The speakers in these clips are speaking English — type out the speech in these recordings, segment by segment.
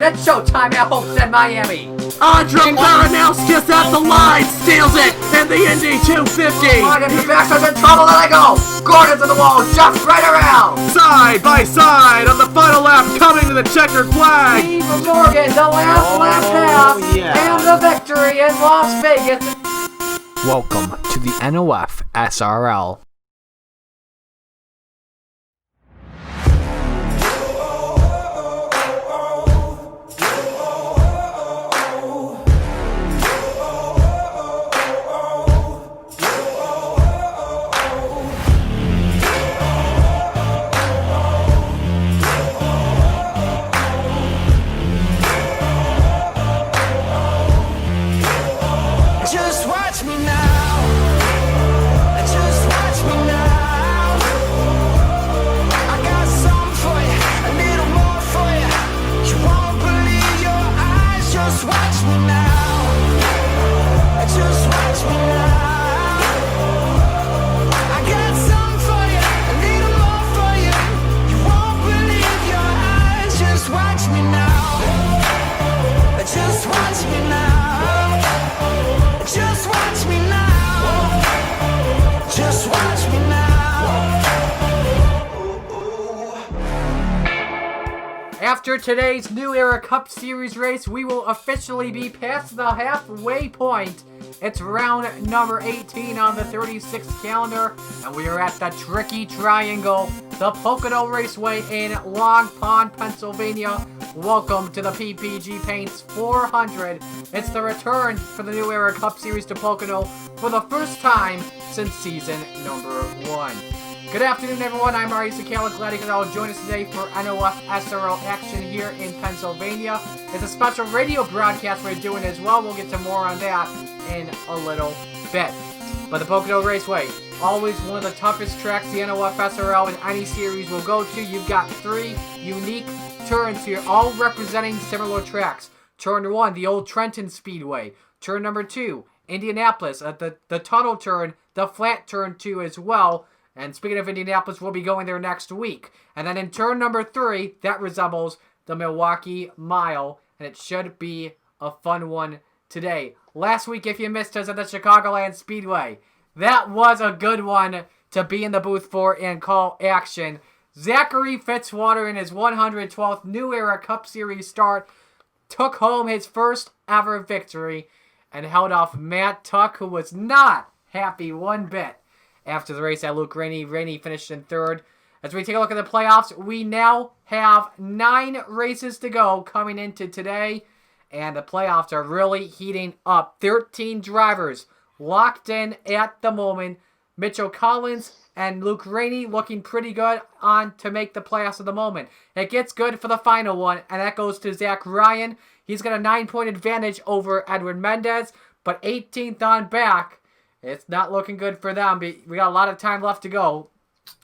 It's showtime at Homestead, Miami. Andre Baranowskis at the line, steals it in the Indy 250. On if the back in trouble, let it go. Gordon to the wall, jumps right around. Side by side on the final lap, coming to the checkered flag. Steve Morgan, the last lap pass, and the victory in Las Vegas. Welcome to the NOFSRL. Just watch me now. Just watch me now. I got something for you, a little more for you. You won't believe your eyes. Just watch me now. Just watch me now. I got something for you, a little more for you. You won't believe your eyes. Just watch me now. Just watch me now. Just watch me now. Just watch me now. After today's New Era Cup Series race, we will officially be past the halfway point. It's round number 18 on the 36th calendar, and we are at the Tricky Triangle, the Pocono Raceway in Long Pond, Pennsylvania. Welcome to the PPG Paints 400. It's the return for the New Era Cup Series to Pocono for the first time since season number 1. Good afternoon, everyone. I'm Ari Sakala. Glad you could all join us today for NOFSRL action here in Pennsylvania. It's a special radio broadcast we're doing as well. We'll get to more on that in a little bit. But the Pocono Raceway, always one of the toughest tracks the NOFSRL in any series will go to. You've got 3 unique turns here, all representing similar tracks. Turn 1, the old Trenton Speedway. Turn number 2, Indianapolis, the tunnel turn, the flat turn 2 as well. And speaking of Indianapolis, we'll be going there next week. And then in turn number 3, that resembles the Milwaukee Mile, and it should be a fun one today. Last week, if you missed us at the Chicagoland Speedway, that was a good one to be in the booth for and call action. Zachary Fitzwater in his 112th New Era Cup Series start took home his first ever victory and held off Matt Tuck, who was not happy one bit after the race at Luke Rainey. Rainey finished in 3rd. As we take a look at the playoffs, we now have 9 races to go coming into today, and the playoffs are really heating up. 13 drivers locked in at the moment. Mitchell Collins and Luke Rainey looking pretty good on to make the playoffs at the moment. It gets good for the final one, and that goes to Zach Ryan. He's got a 9-point advantage over Edwin Mendez, but 18th on back. It's not looking good for them. We got a lot of time left to go.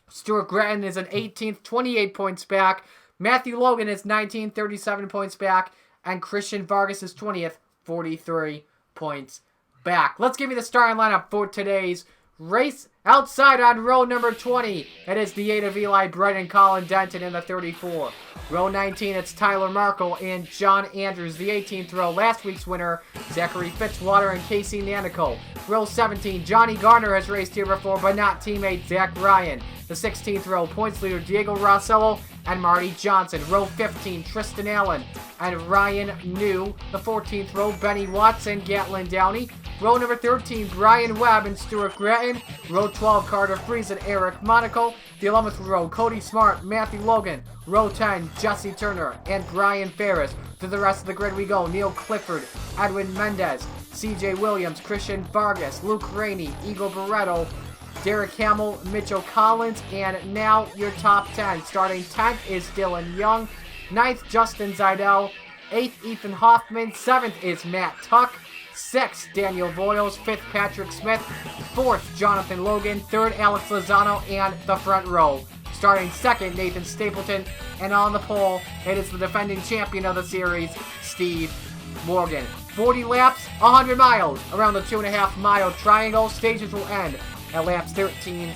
Stuart Gretton is an 18th, 28 points back. Matthew Logan is 19th, 37 points back. And Christian Vargas is 20th, 43 points back. Let's give you the starting lineup for today's race. Outside on row number 20, it is the 8 of Eli Bright and Colin Denton in the 34. Row 19, it's Tyler Markle and John Andrews. The 18th row, last week's winner, Zachary Fitzwater and Casey Nanico. Row 17, Johnny Garner has raced here before, but not teammate Zach Ryan. The 16th row, points leader Diego Rossello and Marty Johnson. Row 15, Tristan Allen and Ryan New. The 14th row, Benny Watson, Gatlin Downey. Row number 13, Brian Webb and Stuart Gretton. Row 12, Carter Fries and Eric Monaco. The 11th row, Cody Smart, Matthew Logan. Row 10, Jesse Turner and Brian Ferris. To the rest of the grid we go. Neil Clifford, Edwin Mendez, CJ Williams, Christian Vargas, Luke Rainey, Igor Barreto, Derek Hamill, Mitchell Collins, and now your top 10. Starting 10th is Dylan Young. 9th, Justin Zeidel. 8th, Ethan Hoffman. 7th is Matt Tuck. 6th, Daniel Voiles. 5th, Patrick Smith. 4th, Jonathan Logan. 3rd, Alex Lozano, and the front row. Starting 2nd, Nathan Stapleton. And on the pole, it is the defending champion of the series, Steve Morgan. 40 laps, 100 miles around the 2.5 mile triangle. Stages will end at laps 13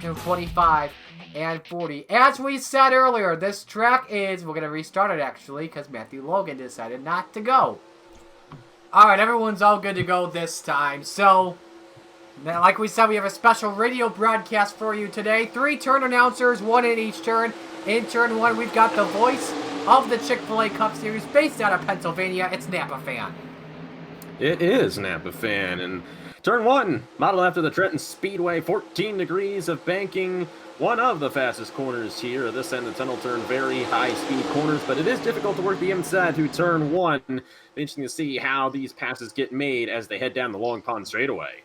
and 25 and 40. As we said earlier, this track is, we're going to restart it actually, because Matthew Logan decided not to go. Alright, everyone's all good to go this time. So, like we said, we have a special radio broadcast for you today. 3 turn announcers, 1 in each turn. In turn 1, we've got the voice of the Chick-fil-A Cup Series based out of Pennsylvania. It's Napa Fan. It is Napa Fan, and turn 1, modeled after the Trenton Speedway, 14 degrees of banking, one of the fastest corners here. This end of the tunnel turn, very high-speed corners, but it is difficult to work the inside through turn 1. Interesting to see how these passes get made as they head down the Long Pond straightaway.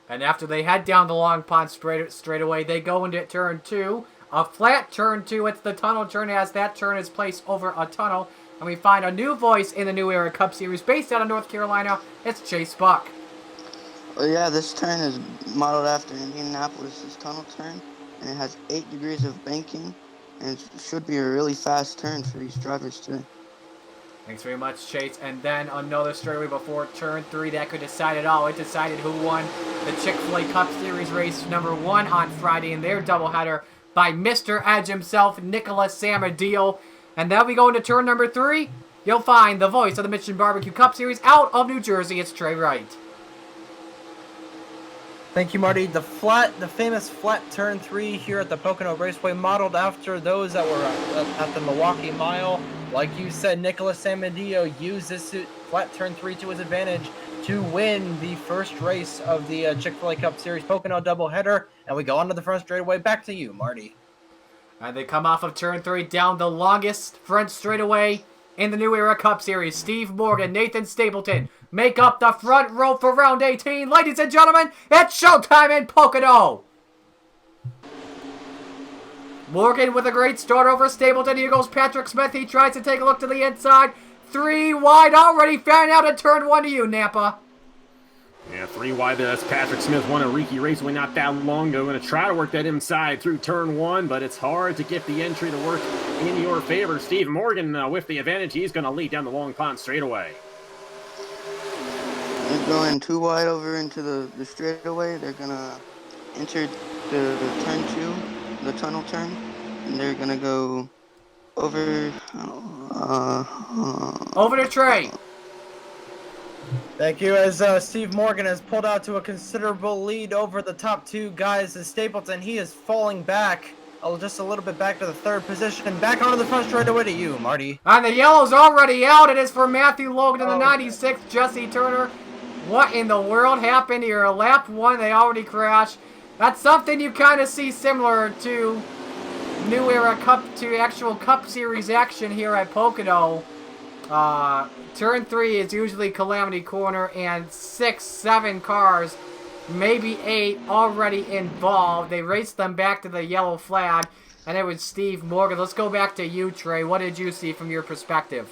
And after they head down the Long Pond straightaway, they go into turn 2. A flat turn 2, it's the tunnel turn as that turn is placed over a tunnel. And we find a new voice in the New Era Cup Series based out of North Carolina. It's Chase Buck. Well, yeah, this turn is modeled after Indianapolis' tunnel turn, and it has 8 degrees of banking, and it should be a really fast turn for these drivers today. Thanks very much, Chase. And then another straightaway before turn 3 that could decide it all. It decided who won the Chick-fil-A Cup Series race number 1 on Friday in their doubleheader by Mr. Edge himself, Nicholas Samadillo. And then we go into turn number 3. You'll find the voice of the Mission Barbecue Cup Series out of New Jersey. It's Trey Wright. Thank you, Marty. The famous flat turn 3 here at the Pocono Raceway, modeled after those that were at the Milwaukee Mile. Like you said, Nicholas Samadillo used this flat turn 3 to his advantage to win the first race of the Chick-fil-A Cup Series Pocono doubleheader. And we go on to the front straightaway. Back to you, Marty. And they come off of turn 3 down the longest front straightaway in the New Era Cup Series. Steve Morgan, Nathan Stapleton make up the front row for round 18. Ladies and gentlemen, it's showtime in Pocono. Morgan with a great start over Stapleton. Here goes Patrick Smith. He tries to take a look to the inside. 3 wide already. Fanning out at turn 1 to you, Napa. Yeah, 3 wide there. That's Patrick Smith, won a Riki Raceway not that long ago. Going to try to work that inside through turn 1, but it's hard to get the entry to work in your favor. Steve Morgan with the advantage. He's going to lead down the Long Pond straightaway. They're going 2 wide over into the straightaway. They're going to enter the turn 2, the tunnel turn, and they're going to go over... Over to Trey. Thank you, as Steve Morgan has pulled out to a considerable lead over the top 2 guys. As Stapleton, he is falling back just a little bit back to the 3rd position. Back onto the front straightaway to you, Marty. And the yellow's already out. It is for Matthew Logan in the 96, Jesse Turner. What in the world happened here? Lap 1, they already crashed. That's something you kind of see similar to New Era Cup, to actual Cup Series action here at Pocono. Turn 3 is usually Calamity Corner, and 6, 7 cars, maybe 8, already involved. They raced them back to the yellow flag, and it was Steve Morgan. Let's go back to you, Trey. What did you see from your perspective?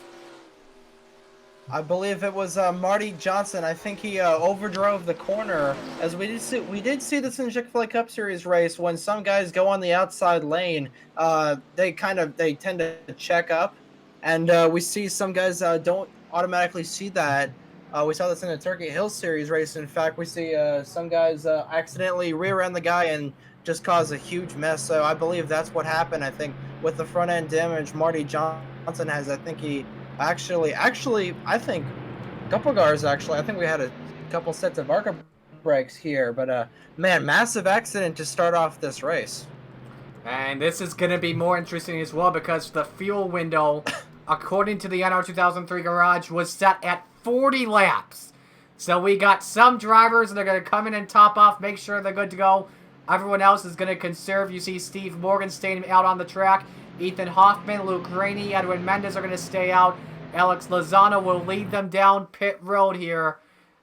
I believe it was Marty Johnson. I think he overdrove the corner. As we did see this in the Chick-fil-A Cup Series race, when some guys go on the outside lane, they tend to check up, and we see some guys don't automatically see that. We saw this in the Turkey Hill Series race. In fact, we see some guys accidentally rear-end the guy and just cause a huge mess. So I believe that's what happened. I think with the front-end damage, Marty Johnson has, I think he actually, I think a couple cars actually. I think we had a couple sets of ARCA brakes here. But, man, massive accident to start off this race. And this is going to be more interesting as well because the fuel window, according to the NR 2003 Garage, was set at 40 laps. So we got some drivers that are going to come in and top off, make sure they're good to go. Everyone else is going to conserve. You see Steve Morgan staying out on the track. Ethan Hoffman, Luke Rainey, Edwin Mendez are going to stay out. Alex Lozano will lead them down pit road here.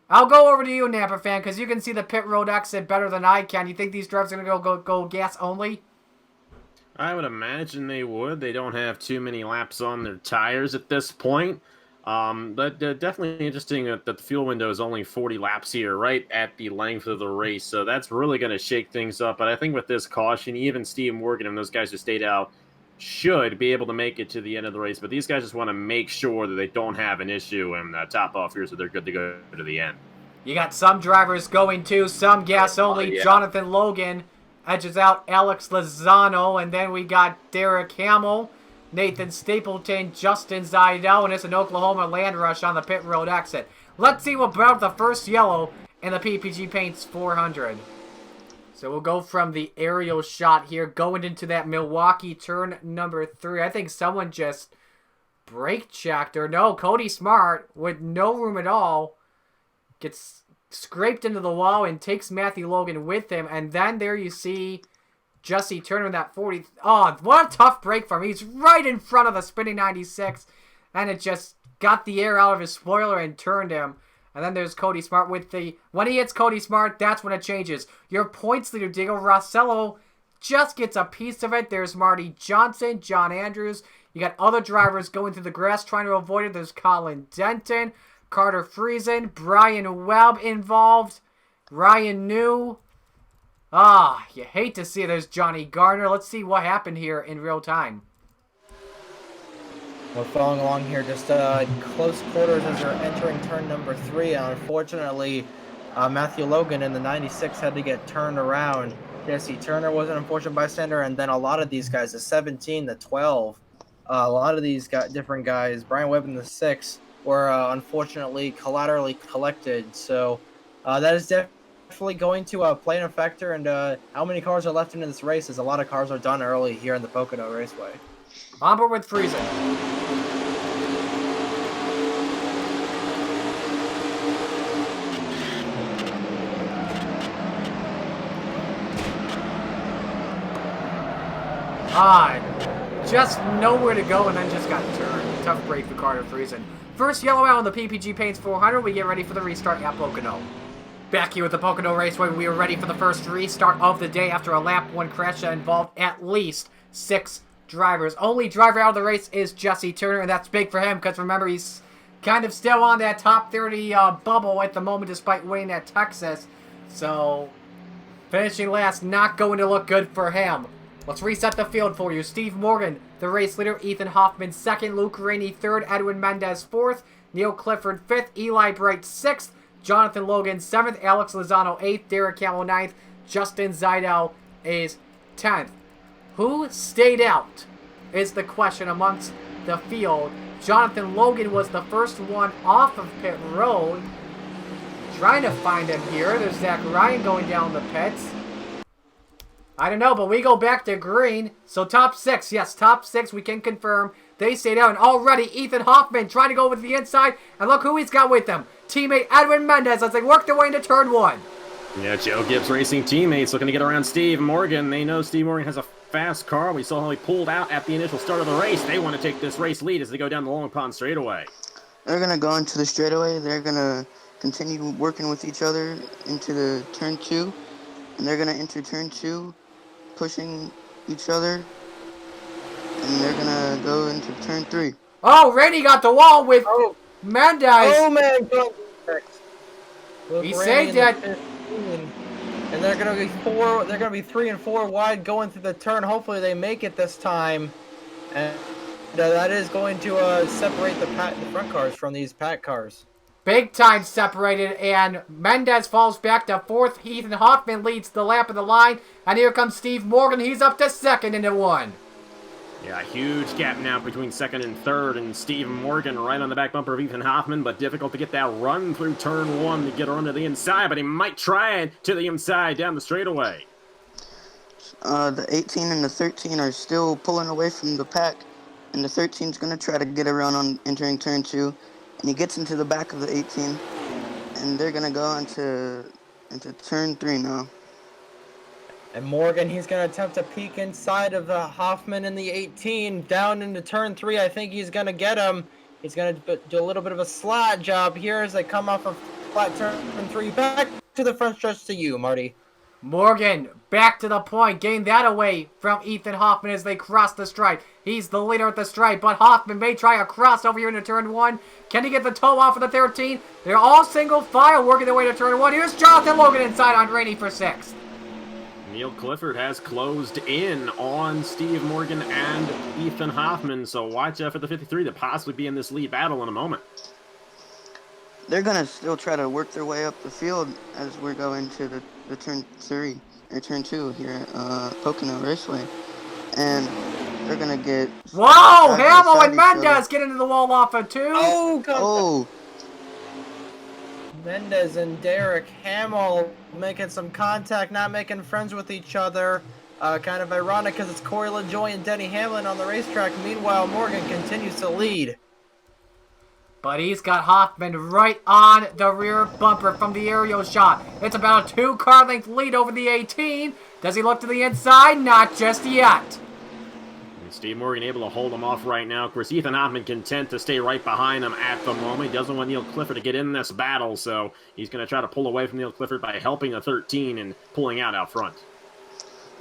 I'll go over to you, Napa fan, because you can see the pit road exit better than I can. You think these drivers are going to go gas only? I would imagine they would. They don't have too many laps on their tires at this point. But definitely interesting that the fuel window is only 40 laps here, right at the length of the race. So that's really going to shake things up. But I think with this caution, even Steve Morgan and those guys who stayed out should be able to make it to the end of the race. But these guys just want to make sure that they don't have an issue and top off here so they're good to go to the end. You got some drivers going to, some gas only. Yeah. Jonathan Logan edges out Alex Lozano, and then we got Derek Hamill, Nathan Stapleton, Justin Zidell, and it's an Oklahoma land rush on the pit road exit. Let's see what brought the first yellow in the PPG Paints 400. So we'll go from the aerial shot here, going into that Milwaukee turn number 3. I think someone just brake checked, or no, Cody Smart, with no room at all, gets scraped into the wall and takes Matthew Logan with him. And then there you see Jesse Turner in that 40. Oh, what a tough break for him. He's right in front of the spinning 96, and it just got the air out of his spoiler and turned him. And then there's Cody Smart with the... When he hits Cody Smart, that's when it changes. Your points leader, Diego Rossello, just gets a piece of it. There's Marty Johnson, John Andrews. You got other drivers going through the grass trying to avoid it. There's Colin Denton, Carter Friesen, Brian Webb involved, Ryan New. Ah, you hate to see it. There's Johnny Garner. Let's see what happened here in real time. We're following along here, just close quarters as they're entering turn number 3. Unfortunately, Matthew Logan in the 96 had to get turned around. Jesse Turner was an unfortunate bystander, and then a lot of these guys, the 17, the 12, a lot of these different guys, Brian Webb in the 6, were unfortunately collaterally collected. So that is definitely going to play an factor, and how many cars are left into this race, as a lot of cars are done early here in the Pocono Raceway. On board with Friesen. Just nowhere to go, and then just got turned. Tough break for Carter Friesen. First yellow out on the PPG Paints 400. We get ready for the restart at Pocono. Back here at the Pocono Raceway, we are ready for the first restart of the day after a lap 1 crash that involved at least 6 drivers. Only driver out of the race is Jesse Turner, and that's big for him because remember, he's kind of still on that top 30 bubble at the moment despite winning at Texas. So finishing last, not going to look good for him. Let's reset the field for you. Steve Morgan, the race leader. Ethan Hoffman, 2nd. Luke Rainey, 3rd. Edwin Mendez, 4th. Neil Clifford, 5th. Eli Bright, 6th. Jonathan Logan, 7th. Alex Lozano, 8th. Derek Hamill, 9th. Justin Zidell is 10th. Who stayed out is the question amongst the field. Jonathan Logan was the first one off of pit road. Trying to find him here. There's Zach Ryan going down the pits. I don't know, but we go back to green. So top 6, yes, top 6, we can confirm. They stayed out, and already Ethan Hoffman trying to go with the inside. And look who he's got with him. Teammate Edwin Mendez as they work their way into turn 1. Yeah, Joe Gibbs Racing teammates looking to get around Steve Morgan. They know Steve Morgan has a fast car. We saw how he pulled out at the initial start of the race. They want to take this race lead as they go down the Long Pond straightaway. They're going to go into the straightaway. They're going to continue working with each other into the turn 2. And they're going to enter turn 2, pushing each other. And they're going to go into turn 3. Oh, Rainey got the wall with Mendez. Oh, man. He saved that. And they're gonna be 4. They're gonna be 3 and 4 wide going through the turn. Hopefully they make it this time, and that is going to separate the front cars from these pack cars. Big time separated, and Mendez falls back to 4th. Ethan Hoffman leads the lap of the line, and here comes Steve Morgan. He's up to 2nd into 1. Yeah, huge gap now between 2nd and 3rd, and Steve Morgan right on the back bumper of Ethan Hoffman, but difficult to get that run through turn 1 to get around to the inside, but he might try it to the inside down the straightaway. The 18 and the 13 are still pulling away from the pack, and the 13 is going to try to get around on entering turn 2, and he gets into the back of the 18, and they're going to go into turn 3 now. And Morgan, he's going to attempt to peek inside of Hoffman in the 18, down into turn 3. I think he's going to get him. He's going to do a little bit of a slide job here as they come off of flat turn 3. Back to the front stretch to you, Marty. Morgan, back to the point, gained that away from Ethan Hoffman as they cross the stripe. He's the leader at the stripe, but Hoffman may try a crossover here into turn 1. Can he get the toe off of the 13? They're all single file working their way to turn 1. Here's Jonathan Logan inside on Rainey for 6th. Neil Clifford has closed in on Steve Morgan and Ethan Hoffman, so watch out for the 53 to possibly be in this lead battle in a moment. They're going to still try to work their way up the field as we're going to the turn 3. or turn 2 here at Pocono Raceway. And they're going to get... Whoa! side by Hamill side and each other. Mendez get into the wall off of 2. Oh, Oh, Mendez and Derek Hamill making some contact, not making friends with each other. Kind of ironic because it's Corey LaJoie and Denny Hamlin on the racetrack. Meanwhile, Morgan continues to lead. But he's got Hoffman right on the rear bumper from the aerial shot. It's about a 2-car length lead over the 18. Does he look to the inside? Not just yet. And Steve Morgan able to hold him off right now. Of course, Ethan Hoffman content to stay right behind him at the moment. He doesn't want Neil Clifford to get in this battle, so he's going to try to pull away from Neil Clifford by helping a 13 and pulling out front.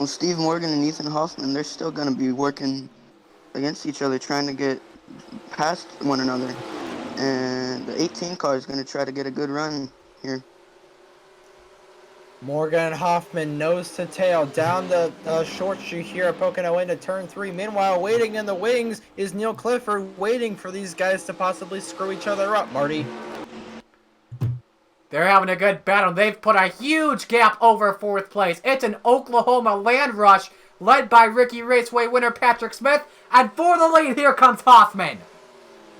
well, Steve Morgan and Ethan Hoffman, they're still going to be working against each other, trying to get past one another. And the 18 car is going to try to get a good run here. Morgan and Hoffman nose to tail down the short street here at Pocono into turn 3. Meanwhile, waiting in the wings is Neil Clifford, waiting for these guys to possibly screw each other up, Marty. They're having a good battle. They've put a huge gap over 4th place. It's an Oklahoma land rush led by Ricky Raceway winner Patrick Smith. And for the lead, here comes Hoffman.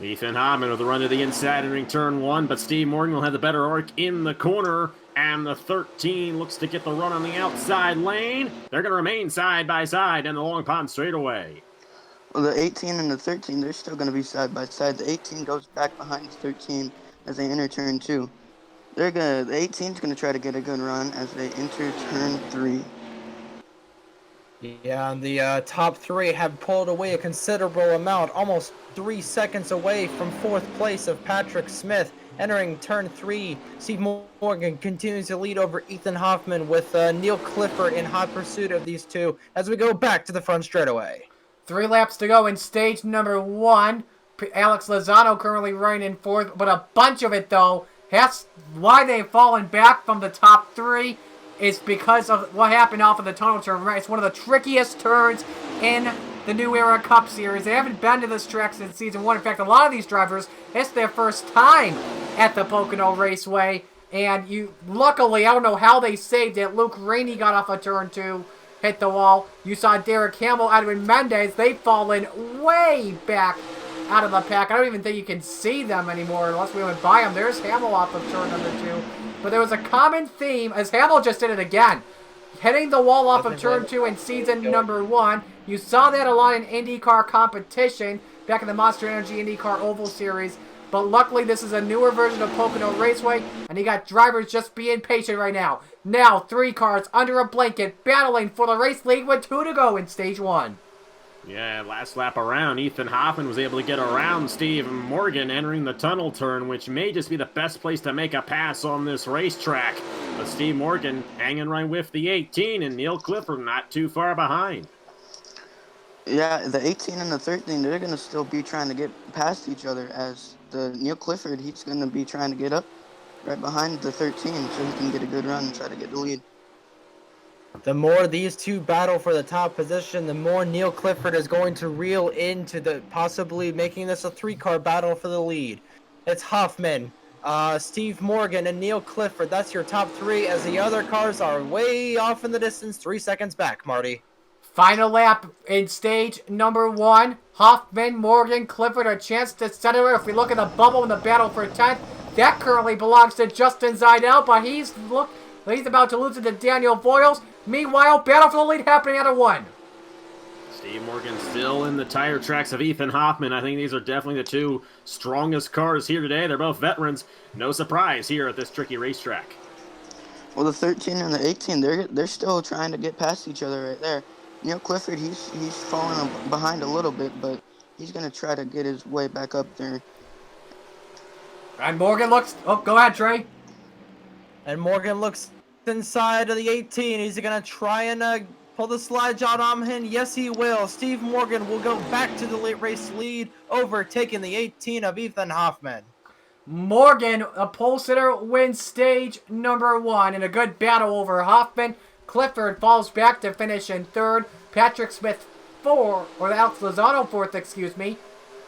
Ethan Hoffman with a run to the inside entering turn 1, but Steve Morgan will have the better arc in the corner. And the 13 looks to get the run on the outside lane. They're going to remain side by side in the Long Pond straightaway. Well, the 18 and the 13, they're still going to be side by side. The 18 goes back behind the 13 as they enter turn 2. The 18 is going to try to get a good run as they enter turn 3. Yeah, and the top 3 have pulled away a considerable amount, almost 3 seconds away from 4th place of Patrick Smith. Entering turn 3, Steve Morgan continues to lead over Ethan Hoffman with Neil Clifford in hot pursuit of these two as we go back to the front straightaway. 3 laps to go in stage number 1. Alex Lozano currently running in 4th, but a bunch of it, though, that's why they've fallen back from the top 3 is because of what happened off of the tunnel turn. It's one of the trickiest turns in the New Era Cup Series. They haven't been to this track since Season 1. In fact, a lot of these drivers, it's their first time at the Pocono Raceway. And luckily, I don't know how they saved it. Luke Rainey got off of turn 2, hit the wall. You saw Derek Hamill, Edwin Mendez. They've fallen way back out of the pack. I don't even think you can see them anymore unless we went by them. There's Hamill off of turn number 2. But there was a common theme, as Hamill just did it again. Hitting the wall off of turn 2 in season number 1. You saw that a lot in IndyCar competition back in the Monster Energy IndyCar Oval Series. But luckily, this is a newer version of Pocono Raceway, and you got drivers just being patient right now. Now, 3 cars under a blanket battling for the race lead with 2 to go in stage 1. Yeah, last lap around, Ethan Hoffman was able to get around Steve Morgan entering the tunnel turn, which may just be the best place to make a pass on this racetrack. But Steve Morgan hanging right with the 18, and Neil Clifford not too far behind. Yeah, the 18 and the 13, they're going to still be trying to get past each other as the Neil Clifford, he's going to be trying to get up right behind the 13 so he can get a good run and try to get the lead. The more these two battle for the top position, the more Neil Clifford is going to reel into the possibly making this a 3-car battle for the lead. It's Hoffman, Steve Morgan, and Neil Clifford. That's your top 3 as the other cars are way off in the distance, 3 seconds back, Marty. Final lap in stage number 1. Hoffman, Morgan, Clifford, a chance to settle it. If we look at the bubble in the battle for 10th, that currently belongs to Justin Zidell, but he's about to lose it to Daniel Voiles. Meanwhile, battle for the lead happening at a 1. Steve Morgan still in the tire tracks of Ethan Hoffman. I think these are definitely the 2 strongest cars here today. They're both veterans. No surprise here at this tricky racetrack. Well, the 13 and the 18, they're still trying to get past each other right there. Neil Clifford, he's falling behind a little bit, but he's going to try to get his way back up there. And Morgan looks... Oh, go ahead, Trey. And Morgan looks inside of the 18. He's going to try and pull the slide job on him. Yes, he will. Steve Morgan will go back to the late race lead, overtaking the 18 of Ethan Hoffman. Morgan, a pole sitter, wins stage number 1 in a good battle over Hoffman. Clifford falls back to finish in 3rd. Patrick Smith 4th, or Alex Lozano 4th, excuse me.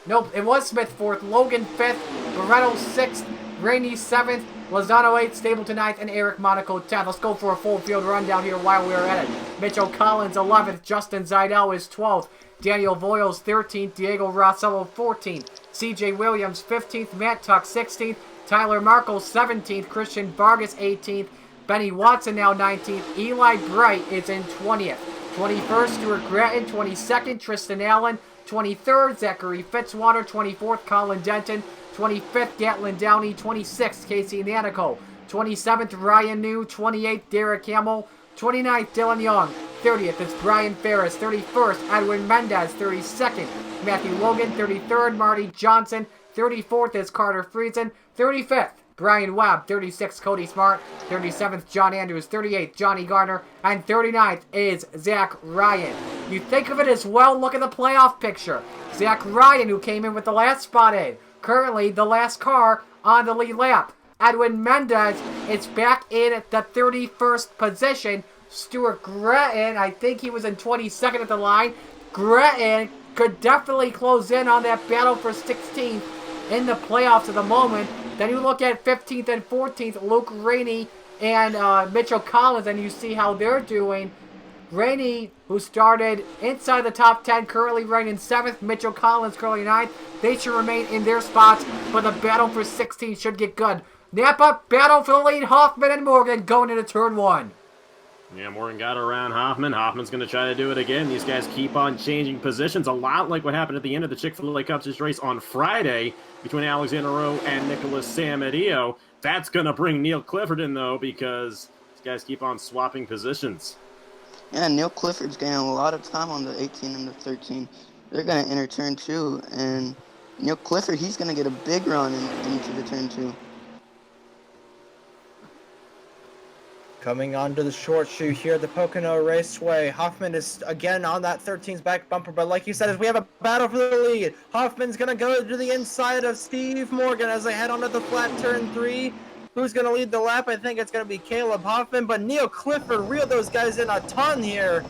Nope, it was Smith 4th. Logan 5th. Barretto 6th. Rainey 7th. Lozano 8th, Stapleton 9th, and Eric Monaco 10th. Let's go for a full field rundown here while we're at it. Mitchell Collins 11th, Justin Zidell is 12th, Daniel Voiles 13th, Diego Rossello 14th, CJ Williams 15th, Matt Tuck 16th, Tyler Markle 17th, Christian Vargas 18th, Benny Watson now 19th, Eli Bright is in 20th, 21st, Stuart Gratton, 22nd, Tristan Allen, 23rd, Zachary Fitzwater, 24th, Colin Denton, 25th, Gatlin Downey, 26th, Casey Nanico, 27th, Ryan New, 28th, Derek Hamill, 29th, Dylan Young, 30th is Brian Ferris, 31st, Edwin Mendez, 32nd, Matthew Logan, 33rd, Marty Johnson, 34th is Carter Friesen, 35th, Brian Webb, 36th, Cody Smart, 37th, John Andrews, 38th, Johnny Garner, and 39th is Zach Ryan. You think of it as well, look at the playoff picture. Zach Ryan, who came in with the last spot in, currently the last car on the lead lap. Edwin Mendez is back in at the 31st position. Stuart Gratton, I think he was in 22nd at the line. Gratton could definitely close in on that battle for 16th in the playoffs at the moment. Then you look at 15th and 14th, Luke Rainey and Mitchell Collins, and you see how they're doing. Rainey, who started inside the top 10, currently ranked in 7th. Mitchell Collins currently 9th. They should remain in their spots, but the battle for 16 should get good. Napa, battle for the lead. Hoffman and Morgan going into turn 1. Yeah, Morgan got around Hoffman. Hoffman's going to try to do it again. These guys keep on changing positions, a lot like what happened at the end of the Chick-fil-A Cup Series race on Friday between Alexander Rowe and Nicholas Samadio. That's going to bring Neil Clifford in, though, because these guys keep on swapping positions. Yeah, Neil Clifford's getting a lot of time on the 18 and the 13. They're going to enter turn 2, and Neil Clifford, he's going to get a big run into the turn 2. Coming onto the short shoe here at the Pocono Raceway. Hoffman is again on that 13's back bumper, but like you said, as we have a battle for the lead. Hoffman's going to go to the inside of Steve Morgan as they head onto the flat turn 3. Who's going to lead the lap? I think it's going to be Caleb Hoffman, but Neil Clifford reeled those guys in a ton here.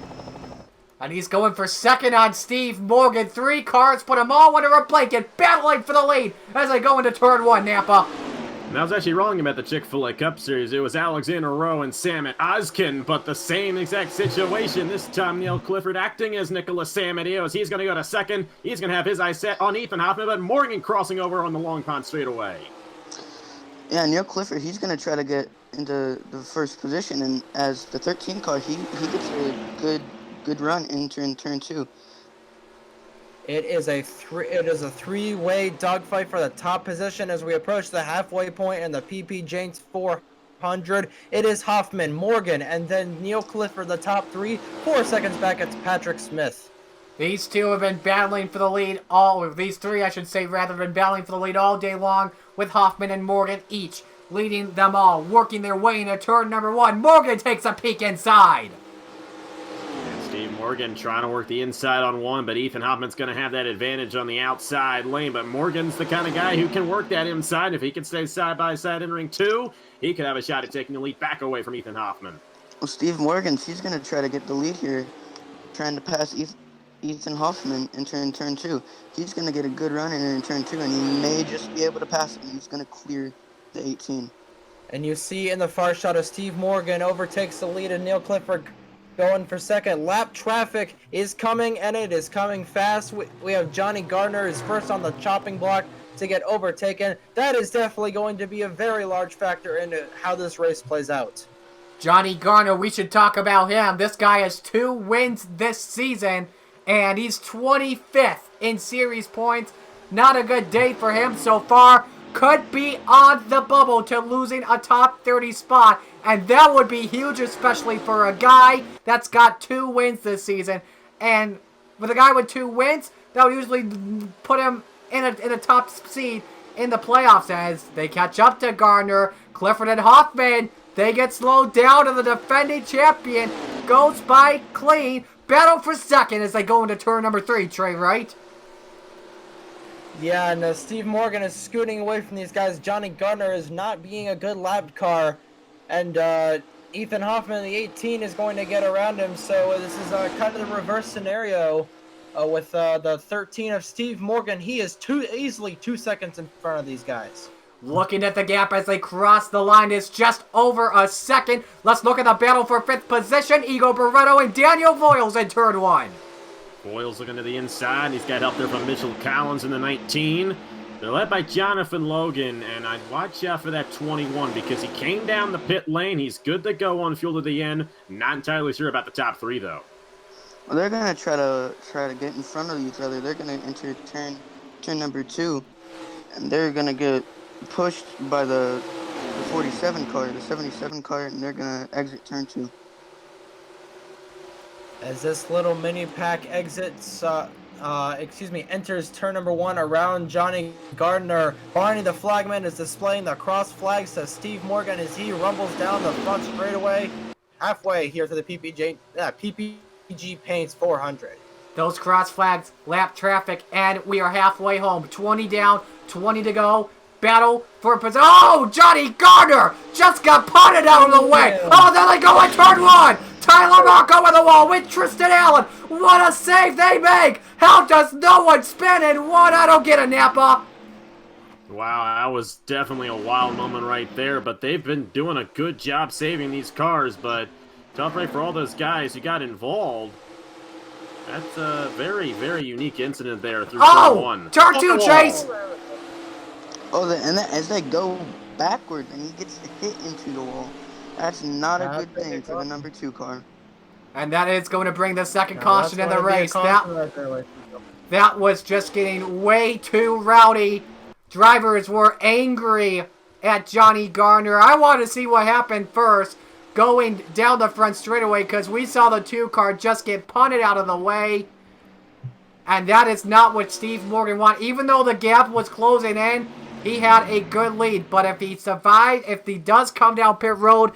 And he's going for second on Steve Morgan. 3 cars, put them all under a blanket, battling for the lead as they go into turn 1, Napa. And I was actually wrong about the Chick-fil-A Cup Series. It was Alexander Rowe and Samet Ozkin, but the same exact situation. This time, Neil Clifford acting as Nicholas Samadio, as he's going to go to second. He's going to have his eyes set on Ethan Hoffman, but Morgan crossing over on the long pond straightaway. Yeah, Neil Clifford, he's going to try to get into the first position, and as the 13 car, he gets a good run into turn 2. It is a three-way dogfight for the top position as we approach the halfway point in the PP James 400. It is Hoffman, Morgan, and then Neil Clifford, the top 3. 4 seconds back, it's Patrick Smith. These two have been battling for the lead these three, I should say, rather, been battling for the lead all day long, with Hoffman and Morgan each leading them all, working their way into turn number 1. Morgan takes a peek inside. Steve Morgan trying to work the inside on 1, but Ethan Hoffman's going to have that advantage on the outside lane. But Morgan's the kind of guy who can work that inside. If he can stay side by side entering 2, he could have a shot at taking the lead back away from Ethan Hoffman. Well, Steve Morgan, he's going to try to get the lead here, trying to pass Ethan Hoffman in turn 2. He's going to get a good run in turn 2, and he may just be able to pass him. He's going to clear the 18. And you see in the far shot of Steve Morgan overtakes the lead, and Neil Clifford going for second. Lap traffic is coming, and it is coming fast. We have Johnny Garner is first on the chopping block to get overtaken. That is definitely going to be a very large factor into how this race plays out. Johnny Garner, we should talk about him. This guy has 2 wins this season, and he's 25th in series points. Not a good day for him so far. Could be on the bubble to losing a top 30 spot, and that would be huge, especially for a guy that's got 2 wins this season. And with a guy with 2 wins, that would usually put him in a top seed in the playoffs as they catch up to Garner. Clifford and Hoffman, they get slowed down, and the defending champion goes by clean. Battle for second as they go into turn number 3, Trey, right? Yeah, and Steve Morgan is scooting away from these guys. Johnny Garner is not being a good lap car. And Ethan Hoffman, the 18, is going to get around him. So this is kind of the reverse scenario with the 13 of Steve Morgan. He is easily 2 seconds in front of these guys. Looking at the gap as they cross the line. It's just over a second. Let's look at the battle for 5th position. Ego Barreto and Daniel Voiles in turn 1. Voiles looking to the inside. He's got help there from Mitchell Collins in the 19. They're led by Jonathan Logan, and I'd watch out for that 21 because he came down the pit lane. He's good to go on fuel to the end. Not entirely sure about the top 3, though. Well, they're gonna try to get in front of each other. They're gonna enter turn number 2, and they're gonna get pushed by the 47 car, the 77 car, and they're gonna exit turn 2. As this little mini pack enters turn number 1 around Johnny Garner. Barney the flagman is displaying the cross flags to Steve Morgan as he rumbles down the front straightaway halfway here to the PPG Paints 400. Those cross flags, lap traffic, and we are halfway home. 20 down, 20 to go. Battle for position. Oh, Johnny Garner just got punted out of the way. Oh, there they go in turn 1. Tyler Marco with the wall with Tristan Allen. What a save they make. How does no one spin in one? I don't get a Napa. Wow, that was definitely a wild moment right there, but they've been doing a good job saving these cars, but tough break for all those guys who got involved. That's a very, very unique incident there through turn 1. Turn 2, Chase. As they go backward, and he gets hit into the wall. That's not a good thing for the number 2 car. And that is going to bring the second caution in the race. That was just getting way too rowdy. Drivers were angry at Johnny Garner. I want to see what happened first going down the front straightaway because we saw the 2 car just get punted out of the way. And that is not what Steve Morgan wanted. Even though the gap was closing in, he had a good lead. But if he survived, if he does come down pit road,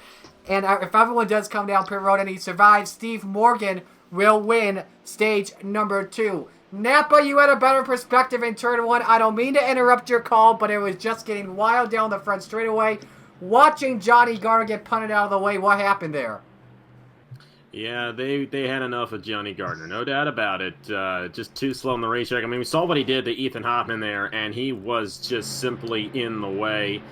and if everyone does come down pit road and he survives, Steve Morgan will win stage number 2. Napa, you had a better perspective in turn 1. I don't mean to interrupt your call, but it was just getting wild down the front straightaway. Watching Johnny Garner get punted out of the way, what happened there? Yeah, they had enough of Johnny Garner, no doubt about it. Just too slow on the racetrack. I mean, we saw what he did to Ethan Hoffman there, and he was just simply in the way.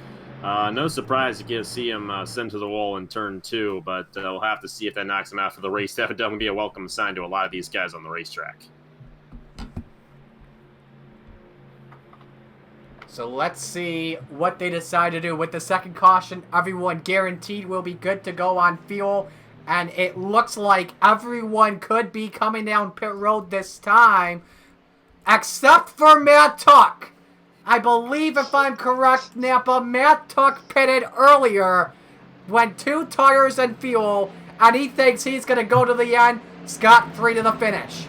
No surprise to see him sent to the wall in turn 2, but we'll have to see if that knocks him out for the race. That would definitely be a welcome sign to a lot of these guys on the racetrack. So let's see what they decide to do. With the second caution, everyone guaranteed will be good to go on fuel. And it looks like everyone could be coming down pit road this time. Except for Matt Tuck. I believe, if I'm correct, Napa, Matt Tuck pitted earlier. Went 2 tires and fuel. And he thinks he's going to go to the end scot-free to the finish.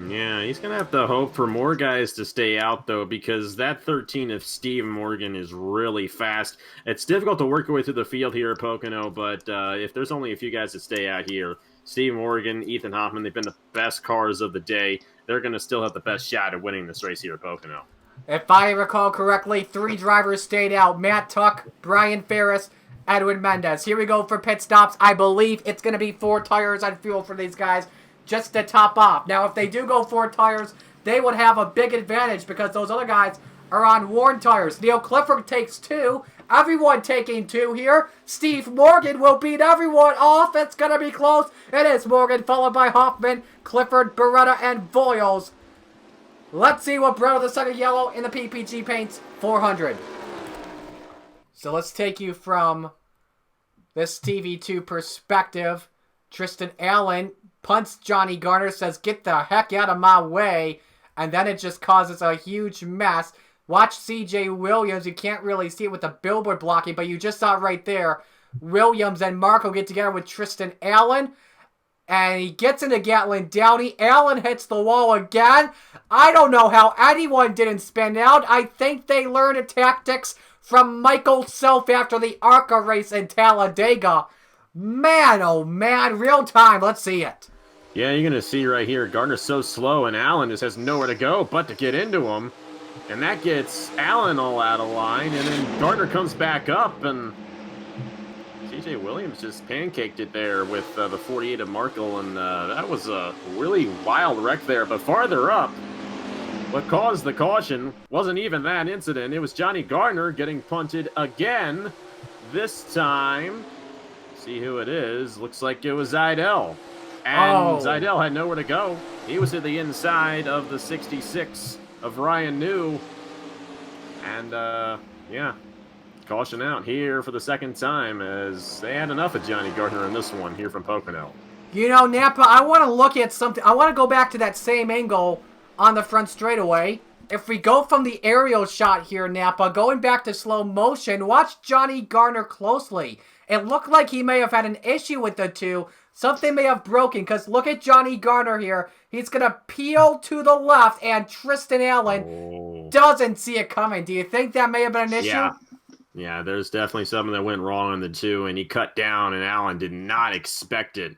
Yeah, he's going to have to hope for more guys to stay out, though, because that 13 of Steve Morgan is really fast. It's difficult to work your way through the field here at Pocono, but if there's only a few guys that stay out here, Steve Morgan, Ethan Hoffman, they've been the best cars of the day. They're going to still have the best shot at winning this race here at Pocono. If I recall correctly, 3 drivers stayed out. Matt Tuck, Brian Ferris, Edwin Mendez. Here we go for pit stops. I believe it's going to be 4 tires and fuel for these guys, just to top off. Now, if they do go 4 tires, they would have a big advantage because those other guys are on worn tires. Neil Clifford takes 2. Everyone taking 2 here. Steve Morgan will beat everyone off. It's going to be close. It is Morgan, followed by Hoffman, Clifford, Beretta, and Voiles. Let's see what brought the second yellow in the PPG Paints 400. So let's take you from this TV2 perspective. Tristan Allen punts Johnny Garner, says, "Get the heck out of my way." And then it just causes a huge mess. Watch CJ Williams. You can't really see it with the billboard blocking, but you just saw it right there. Williams and Marco get together with Tristan Allen. And he gets into Gatlin Downey. Allen hits the wall again. I don't know how anyone didn't spin out. I think they learned tactics from Michael Self after the ARCA race in Talladega. Man, oh man, real time. Let's see it. Yeah, you're going to see right here, Garner's so slow, and Allen just has nowhere to go but to get into him. And that gets Allen all out of line, and then Garner comes back up, and CJ Williams just pancaked it there with the 48 of Markle, and that was a really wild wreck there. But farther up, what caused the caution wasn't even that incident. It was Johnny Garner getting punted again. This time, see who it is. Looks like it was Zidell. And Zidell had nowhere to go. He was to the inside of the 66 of Ryan New. And, yeah, caution out here for the second time as they had enough of Johnny Garner in this one here from Pocono. You know, Napa, I want to look at something. I want to go back to that same angle on the front straightaway. If we go from the aerial shot here, Napa, going back to slow motion, watch Johnny Garner closely. It looked like he may have had an issue with the two. Something may have broken, because look at Johnny Garner here. He's going to peel to the left, and Tristan Allen doesn't see it coming. Do you think that may have been an issue? Yeah, there's definitely something that went wrong on the two, and he cut down, and Allen did not expect it.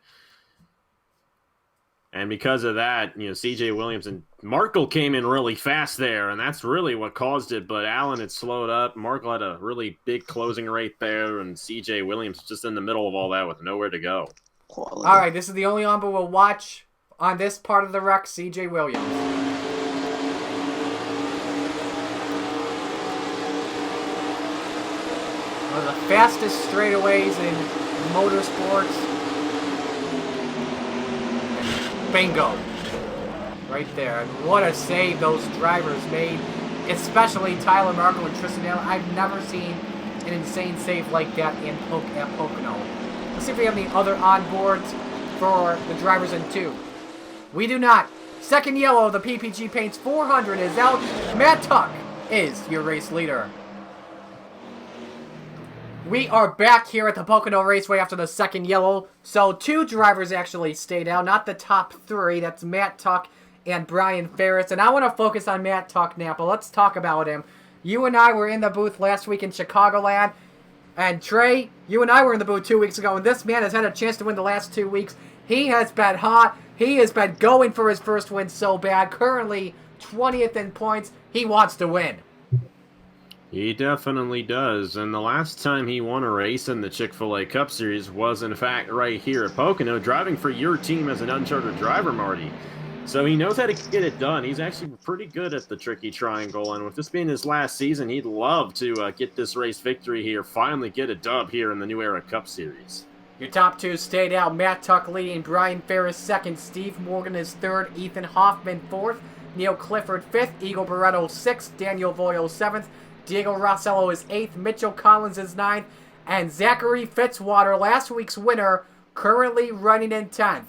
And because of that, you know, C.J. Williams and Markle came in really fast there, and that's really what caused it. But Allen had slowed up. Markle had a really big closing rate there, and C.J. Williams just in the middle of all that with nowhere to go. Quality. All right, this is the only number we'll watch on this part of the wreck, C.J. Williams. One of the fastest straightaways in motorsports. Bingo. Right there. And what a save those drivers made, especially Tyler Markle and Tristan Allen. I've never seen an insane save like that at Pocono. Let's see if we have any other onboards for the drivers in two. We do not. Second yellow, the PPG Paints 400 is out. Matt Tuck is your race leader. We are back here at the Pocono Raceway after the second yellow. So two drivers actually stayed out, not the top three. That's Matt Tuck and Brian Ferrets. And I want to focus on Matt Tuck, Napa. Let's talk about him. You and I were in the booth last week in Chicagoland. And Trey, you and I were in the booth 2 weeks ago. And this man has had a chance to win the last 2 weeks. He has been hot. He has been going for his first win so bad. Currently 20th in points. He wants to win. He definitely does, and the last time he won a race in the Chick-fil-A Cup Series was, in fact, right here at Pocono, driving for your team as an uncharted driver, Marty. So he knows how to get it done. He's actually pretty good at the tricky triangle, and with this being his last season, he'd love to get this race victory here, finally get a dub here in the New Era Cup Series. Your top two stayed out. Matt Tuck leading, Brian Ferris second, Steve Morgan is third, Ethan Hoffman fourth, Neil Clifford fifth, Eagle Barretto sixth, Daniel Voyo seventh, Diego Rossello is 8th, Mitchell Collins is 9th, and Zachary Fitzwater, last week's winner, currently running in 10th.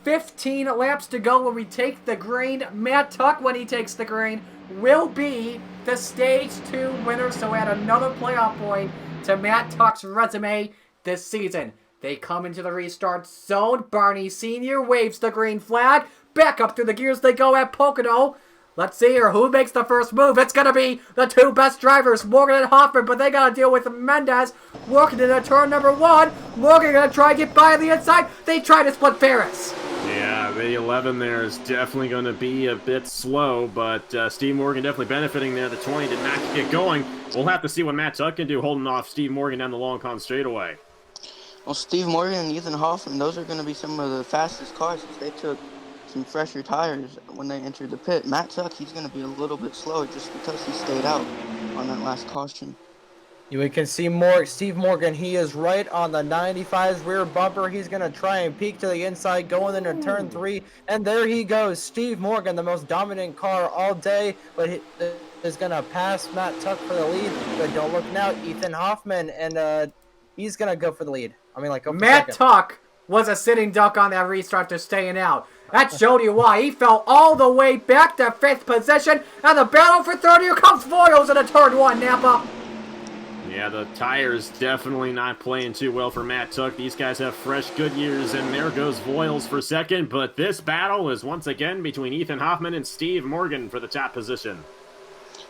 15 laps to go when we take the green. Matt Tuck, when he takes the green, will be the Stage 2 winner, so add another playoff point to Matt Tuck's resume this season. They come into the restart zone. Barney Sr. waves the green flag. Back up through the gears they go at Pocono. Let's see here who makes the first move. It's going to be the two best drivers, Morgan and Hoffman, but they got to deal with Mendez working into turn number 1. Morgan going to try to get by on the inside. They try to split Ferris. Yeah, the 11 there is definitely going to be a bit slow, but Steve Morgan definitely benefiting there. The 20 did not get going. We'll have to see what Matt Tuck can do holding off Steve Morgan down the long con straightaway. Well, Steve Morgan and Ethan Hoffman, those are going to be some of the fastest cars because they took some fresher tires when they entered the pit. Matt Tuck, he's going to be a little bit slower just because he stayed out on that last caution. We can see Steve Morgan. He is right on the 95's rear bumper. He's going to try and peek to the inside, going into turn 3. And there he goes. Steve Morgan, the most dominant car all day, but he is going to pass Matt Tuck for the lead. But don't look now, Ethan Hoffman, and he's going to go for the lead. I mean, like, go for Matt second. Tuck was a sitting duck on that restart to staying out. That showed you why. He fell all the way back to 5th position. And the battle for third, here comes Voiles in a turn 1, Napa. Yeah, the tires definitely not playing too well for Matt Tuck. These guys have fresh Goodyears, and there goes Voiles for second. But this battle is once again between Ethan Hoffman and Steve Morgan for the top position.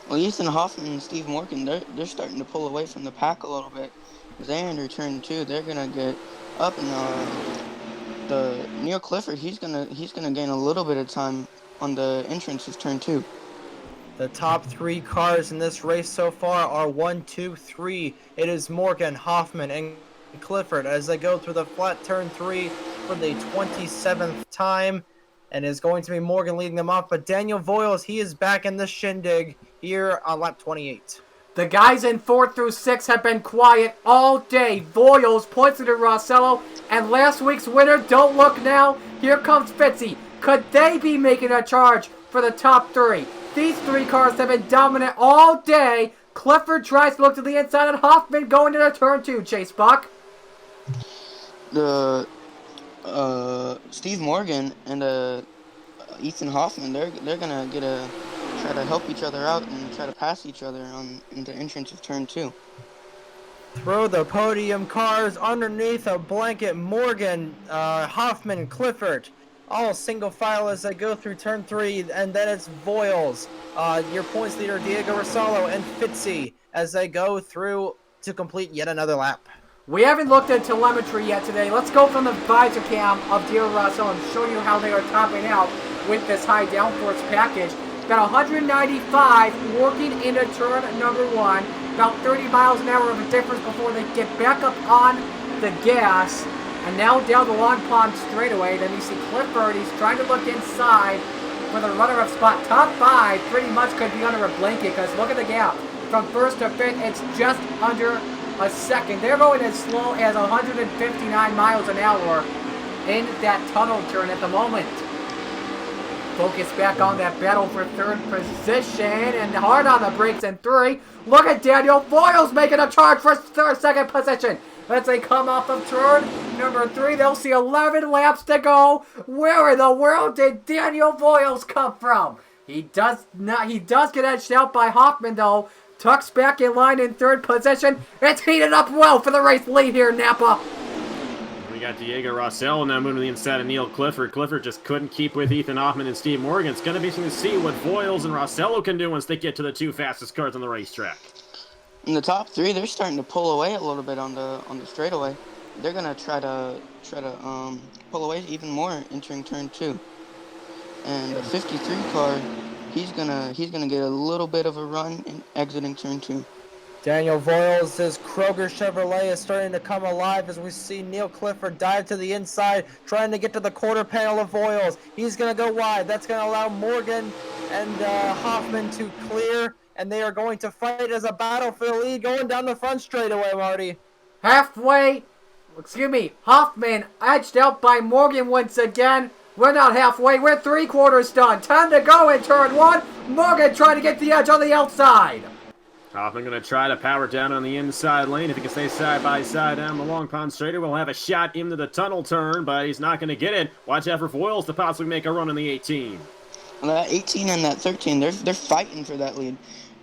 Well, Ethan Hoffman and Steve Morgan, they're starting to pull away from the pack a little bit. As they enter turn 2, they're going to get up, and the Neil Clifford, he's gonna gain a little bit of time on the entrance of turn 2. The top 3 cars in this race so far are 1, 2, 3. It is Morgan, Hoffman, and Clifford as they go through the flat turn 3 for the 27th time. and is going to be Morgan leading them off. But Daniel Voiles, he is back in the shindig here on lap 28. The guys in 4 through 6 have been quiet all day. Voiles points to Rossello, and last week's winner, don't look now, here comes Fitzy. Could they be making a charge for the top 3? These 3 cars have been dominant all day. Clifford tries to look to the inside, and Hoffman going to the turn 2, Chase Buck. The Steve Morgan and Ethan Hoffman, they're gonna try to help each other out and try to pass each other in the entrance of turn 2. Throw the podium cars underneath a blanket. Morgan, Hoffman, Clifford, all single file as they go through turn 3, and then it's Voiles, your points leader Diego Rossello, and Fitzy as they go through to complete yet another lap. We haven't looked at telemetry yet today. Let's go from the visor cam of Diego Rossello and show you how they are topping out with this high downforce package. About 195 working into turn number 1. About 30 miles an hour of a difference before they get back up on the gas. And now down the Long Pond straightaway. Then you see Clifford. He's trying to look inside for the runner-up spot. Top 5 pretty much could be under a blanket because look at the gap. From 1st to 5th, it's just under a second. They're going as slow as 159 miles an hour in that tunnel turn at the moment. Focus back on that battle for 3rd position and hard on the brakes in 3. Look at Daniel Voiles making a charge for 2nd position. As they come off of turn number 3, they'll see 11 laps to go. Where in the world did Daniel Voiles come from? He does get edged out by Hoffman though. Tucks back in line in 3rd position. It's heated up well for the race lead here, Napa. We got Diego Rossello now moving to the inside of Neil Clifford. Clifford just couldn't keep with Ethan Hoffman and Steve Morgan. It's going to be interesting to see what Voiles and Rossello can do once they get to the 2 fastest cars on the racetrack. In the top 3, they're starting to pull away a little bit on the straightaway. They're gonna try to pull away even more entering turn 2. And the 53 car, he's gonna get a little bit of a run in exiting turn 2. Daniel Voiles' Kroger Chevrolet is starting to come alive as we see Neil Clifford dive to the inside, trying to get to the quarter panel of Voiles. He's going to go wide. That's going to allow Morgan and Hoffman to clear, and they are going to fight as a battle for the lead going down the front straightaway, Marty. Hoffman edged out by Morgan once again. We're not halfway, we're 3/4 done. Time to go in turn 1. Morgan trying to get the edge on the outside. Hoffman going to try to power down on the inside lane. If he can stay side by side down the Long Pond straightaway, we'll have a shot into the tunnel turn, but he's not going to get it. Watch out for Voiles to possibly make a run on the 18. Well, that 18 and that 13, they're fighting for that lead.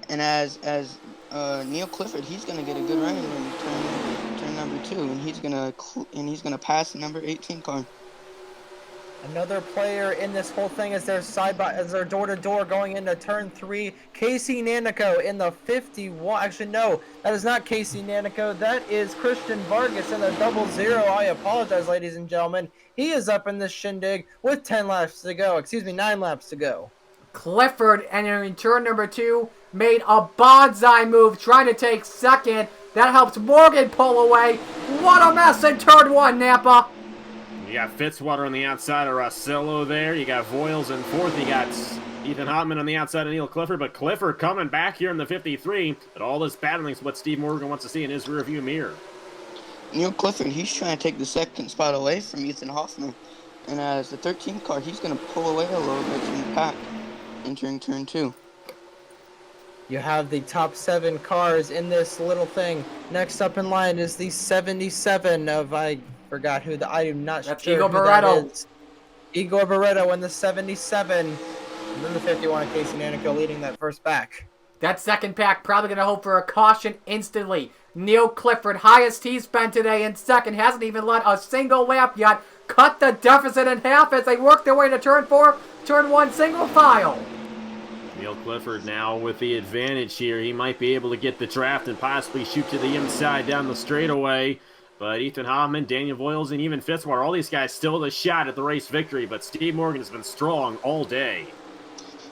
And as Neil Clifford, he's going to get a good run in turn number 2, and he's going to pass the number 18 car. Another player in this whole thing as they're door-to-door going into turn 3. Casey Nanico in the 51. Actually, no, that is not Casey Nanico. That is Christian Vargas in the 00. I apologize, ladies and gentlemen. He is up in this shindig with 9 laps to go. Clifford entering turn number 2 made a bonsai move trying to take second. That helps Morgan pull away. What a mess in turn 1, Napa. You got Fitzwater on the outside of Rossello there. You got Voiles in 4th. You got Ethan Hoffman on the outside of Neil Clifford. But Clifford coming back here in the 53. But all this battling is what Steve Morgan wants to see in his rearview mirror. Neil Clifford, he's trying to take the second spot away from Ethan Hoffman. And as the 13 car, he's going to pull away a little bit from the pack entering turn 2. You have the top 7 cars in this little thing. Next up in line is the 77 of, I forgot who I'm not That's sure Igor who that Barreto. is. Igor Barreto in the 77. And then the 51 of Casey Nanico leading that first back. That second pack probably going to hope for a caution instantly. Neil Clifford, highest he's been today in second, hasn't even led a single lap yet. Cut the deficit in half as they work their way to turn 4, turn 1 single file. Neil Clifford now with the advantage here. He might be able to get the draft and possibly shoot to the inside down the straightaway. But Ethan Hoffman, Daniel Voiles, and even Fitzwater, all these guys still the shot at the race victory. But Steve Morgan has been strong all day.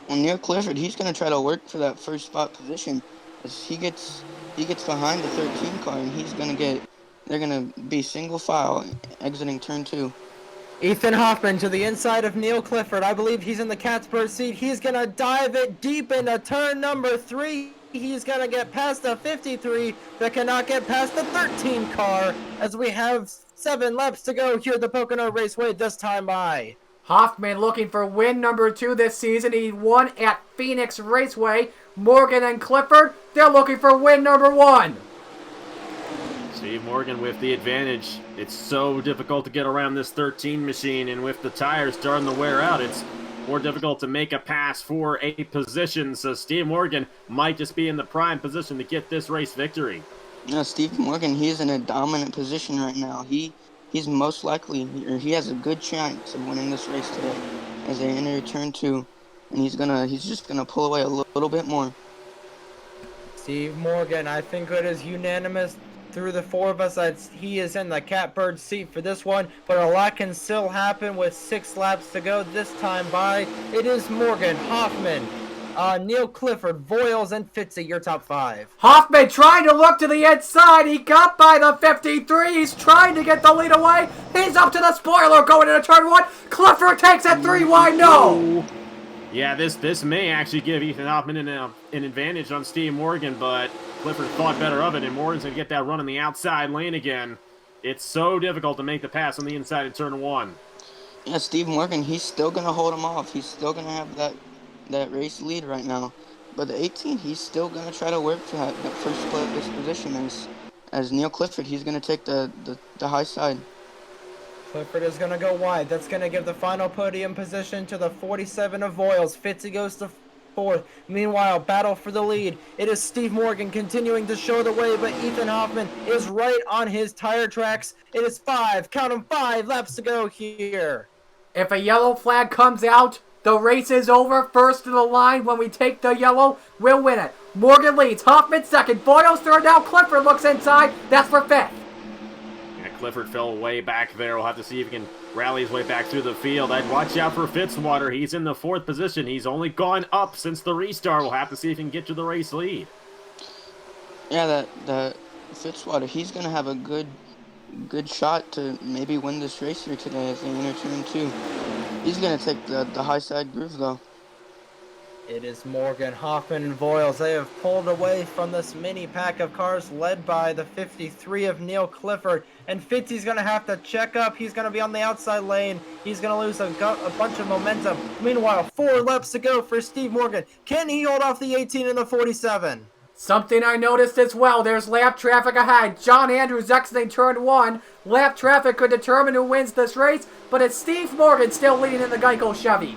Well, Neil Clifford, he's going to try to work for that first spot position. As he gets behind the 13 car, and they're going to be single file exiting turn 2. Ethan Hoffman to the inside of Neil Clifford. I believe he's in the cat's bird seat. He's going to dive it deep into turn number 3. He's going to get past the 53, but cannot get past the 13 car as we have 7 laps to go here at the Pocono Raceway this time by. Hoffman looking for win number 2 this season. He won at Phoenix Raceway. Morgan and Clifford, they're looking for win number 1. Steve Morgan with the advantage. It's so difficult to get around this 13 machine, and with the tires starting to wear out, it's more difficult to make a pass for a position. So Steve Morgan might just be in the prime position to get this race victory. Yeah, Steve Morgan, he's in a dominant position right now. He's most likely, or he has a good chance of winning this race today as they enter turn 2, and he's just gonna pull away a little bit more. Steve Morgan, I think it is unanimous through the 4 of us that he is in the catbird seat for this one, but a lot can still happen with 6 laps to go this time by. It is Morgan, Hoffman, Neil Clifford, Voiles, and Fitzy, your top 5. Hoffman trying to look to the inside. He got by the 53. He's trying to get the lead away. He's up to the spoiler going into turn 1. Clifford takes it 3 wide. No. Yeah, this may actually give Ethan Hoffman an advantage on Steve Morgan, but Clifford thought better of it, and Morgan's going to get that run in the outside lane again. It's so difficult to make the pass on the inside of turn 1. Yeah, Steve Morgan, he's still gonna hold him off. He's still gonna have that race lead right now. But the 18, he's still gonna try to work for that first place position as Neil Clifford. He's gonna take the high side. Clifford is going to go wide. That's going to give the final podium position to the 47 of Voiles. Fitzy goes to 4th. Meanwhile, battle for the lead. It is Steve Morgan continuing to show the way, but Ethan Hoffman is right on his tire tracks. It is 5, count them, 5 laps to go here. If a yellow flag comes out, the race is over. First to the line, when we take the yellow, we'll win it. Morgan leads, Hoffman 2nd, Voiles 3rd, now Clifford looks inside. That's for 5th. Clifford fell way back there. We'll have to see if he can rally his way back through the field. I'd watch out for Fitzwater. He's in the 4th position. He's only gone up since the restart. We'll have to see if he can get to the race lead. Yeah, that Fitzwater, he's gonna have a good shot to maybe win this race here today as they enter turn 2. He's gonna take the high side groove though. It is Morgan, Hoffman, and Voiles. They have pulled away from this mini pack of cars led by the 53 of Neil Clifford. And Fitzy's going to have to check up. He's going to be on the outside lane. He's going to lose a bunch of momentum. Meanwhile, 4 laps to go for Steve Morgan. Can he hold off the 18 and the 47? Something I noticed as well, there's lap traffic ahead. John Andrews exiting turn 1. Lap traffic could determine who wins this race, but it's Steve Morgan still leading in the Geico Chevy.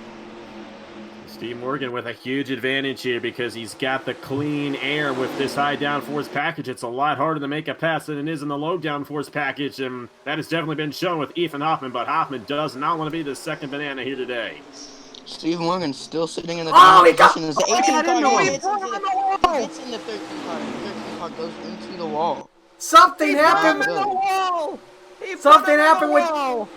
Steve Morgan with a huge advantage here because he's got the clean air with this high downforce package. It's a lot harder to make a pass than it is in the low downforce package, and that has definitely been shown with Ethan Hoffman, but Hoffman does not want to be the second banana here today. Steve Morgan's still sitting in the he got... position as the 18 car hits in the 13 car. The 13 car goes into the wall. Something happened. Something happened with...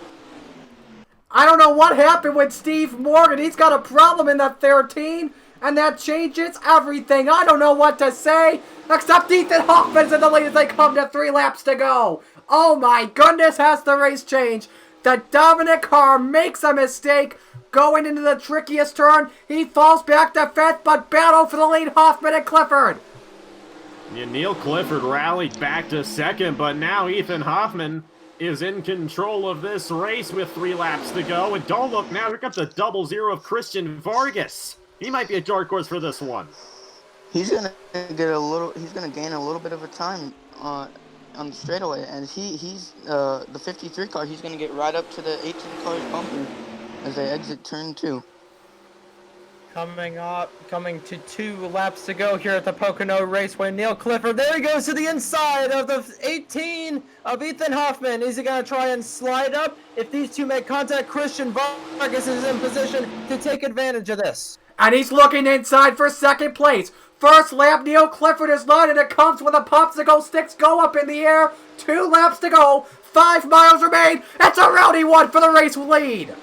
I don't know what happened with Steve Morgan. He's got a problem in the 13, and that changes everything. I don't know what to say, except Ethan Hoffman's in the lead as they come to 3 laps to go. Oh my goodness, has the race changed. The dominant car makes a mistake going into the trickiest turn. He falls back to 5th, but battle for the lead, Hoffman and Clifford. Yeah, Neil Clifford rallied back to 2nd, but now Ethan Hoffman is in control of this race with 3 laps to go. And don't look now, here comes the 0-0 of Christian Vargas. He might be a dark horse for this one. He's gonna gain a little bit of a time on the straightaway, and he's the 53 car. He's gonna get right up to the 18 car's bumper as they exit turn 2. Coming to 2 laps to go here at the Pocono Raceway. Neil Clifford, there he goes to the inside of the 18 of Ethan Hoffman. Is he going to try and slide up? If these two make contact, Christian Vargas is in position to take advantage of this. And he's looking inside for 2nd place. First lap, Neil Clifford is led, and it comes when the popsicle sticks go up in the air. 2 laps to go. 5 miles remain. It's a rowdy one for the race lead.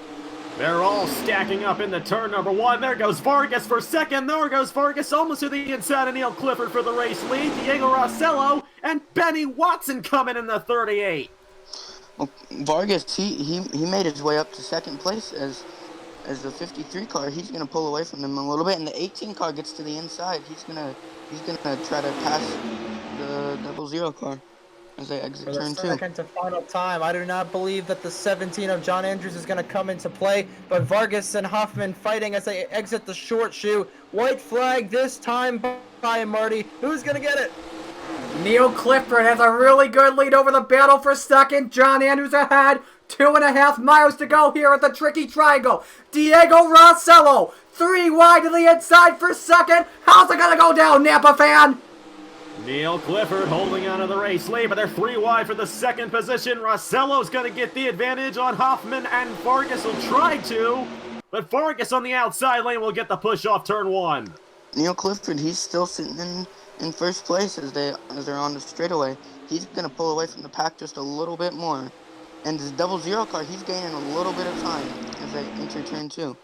They're all stacking up in the turn number 1. There goes Vargas for 2nd. There goes Vargas almost to the inside of Neil Clifford for the race lead. Diego Rossello and Benny Watson coming in the 38. Well, Vargas, he made his way up to second place as the 53 car. He's gonna pull away from him a little bit, and the 18 car gets to the inside. He's gonna try to pass the 00 car as they exit For the turn 2. second to final time, I do not believe that the 17 of John Andrews is going to come into play, but Vargas and Hoffman fighting as they exit the short shoe. White flag this time by Marty. Who's going to get it? Neil Clifford has a really good lead over the battle for second. John Andrews ahead. 2.5 miles to go here at the tricky triangle. Diego Rossello, 3 wide to the inside for second. How's it going to go down, Napa fan? Neil Clifford holding on to the race lead, but they're 3 wide for the second position. Rossello's going to get the advantage on Hoffman, and Vargas will try to, but Vargas on the outside lane will get the push off turn 1. Neil Clifford, he's still sitting in first place as they're on the straightaway. He's gonna pull away from the pack just a little bit more, and his 00 car, he's gaining a little bit of time as they enter turn 2.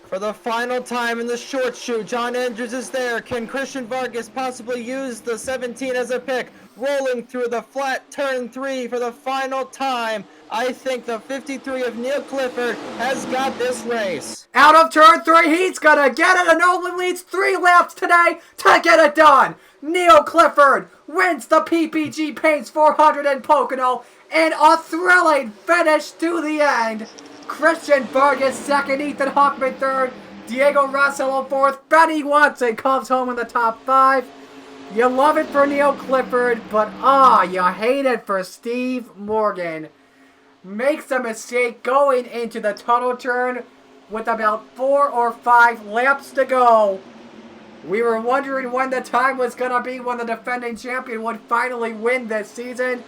For the final time in the short shoe, John Andrews is there. Can Christian Vargas possibly use the 17 as a pick? Rolling through the flat turn 3 for the final time. I think the 53 of Neil Clifford has got this race. Out of turn 3, he's gonna get it, and only leads 3 laps today to get it done. Neil Clifford wins the PPG Paints 400 in Pocono in a thrilling finish to the end. Christian Vargas second, Ethan Hoffman third, Diego Rossello fourth, Benny Watson comes home in the top 5. You love it for Neil Clifford, but you hate it for Steve Morgan. Makes a mistake going into the tunnel turn with about 4 or 5 laps to go. We were wondering when the time was going to be when the defending champion would finally win this season.